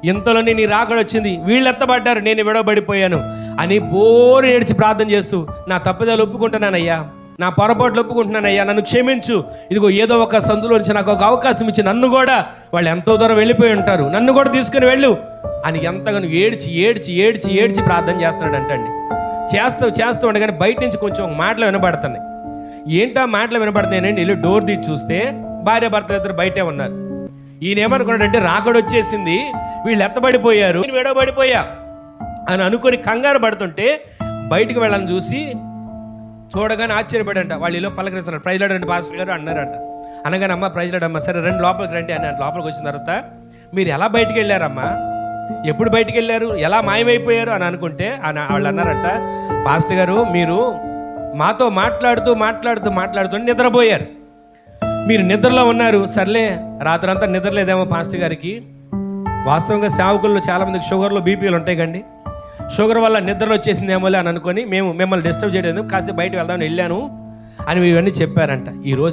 ఇంతలోనే నీ రాకడ వచ్చింది, వీళ్ళు ఎత్తబడ్డారు, నేను విడవబడిపోయాను అని బోరు ఏడ్చి ప్రార్థన చేస్తూ, నా తప్పిదాలు ఒప్పుకుంటున్నానయ్యా, నా పొరపాట్లు ఒప్పుకుంటున్నానయ్యా, నన్ను క్షమించు, ఇదిగో ఏదో ఒక సందులో నుంచి నాకు ఒక అవకాశం ఇచ్చి నన్ను కూడా, వాళ్ళు ఎంతో దూరం వెళ్ళిపోయి ఉంటారు, నన్ను కూడా తీసుకుని వెళ్ళు అని ఎంతగానో ఏడ్చి ఏడ్చి ఏడ్చి ఏడ్చి ప్రార్థన చేస్తున్నాడు అంటండి. చేస్తూ ఉండగానే బయట నుంచి కొంచెం మాటలు వినబడుతున్నాయి. ఏంటా మాటలు వినబడుతున్నాయండి? వెళ్ళి డోర్ తీసి చూస్తే భార్య భర్తలు ఇద్దరు బయటే ఉన్నారు. ఈయన ఏమనుకున్నాడంటే రాకడ వచ్చేసింది, వీళ్ళు ఎత్తబడిపోయారు, నేను విడవబడిపోయా అని అనుకొని కంగారు పడుతుంటే బయటికి వెళ్ళాలని చూసి చూడగానే ఆశ్చర్యపడంట. వాళ్ళు ఇలా పలకరిస్తున్నారు, ప్రైజ్ లాడ్ రండి పాస్టర్ గారు అన్నారంట. అనగానే అమ్మ ప్రైజ్ లాడ్ అమ్మ, సరే రెండు లోపలికి రండి అని లోపలికి వచ్చిన తర్వాత, మీరు ఎలా బయటికి వెళ్ళారమ్మా, ఎప్పుడు బయటికి వెళ్ళారు, ఎలా మాయమైపోయారు అని అనుకుంటే వాళ్ళు అన్నారంట, పాస్టర్ గారు మీరు మాతో మాట్లాడుతూ నిద్రపోయారు, మీరు నిద్రలో ఉన్నారు. సర్లే రాత్రంతా నిద్రలేదేమో పాస్టర్ గారికి, వాస్తవంగా సేవకుల్లో చాలామందికి షుగర్లు బీపీలు ఉంటాయి కండి, షుగర్ వల్ల నిద్రలో వచ్చేసిందేమోలే అని అనుకొని మేము మిమ్మల్ని డిస్టర్బ్ చేయలేదు, కాసేపు బయట వెళ్దామని వెళ్ళాను అని ఇవన్నీ చెప్పారంట. ఈరోజు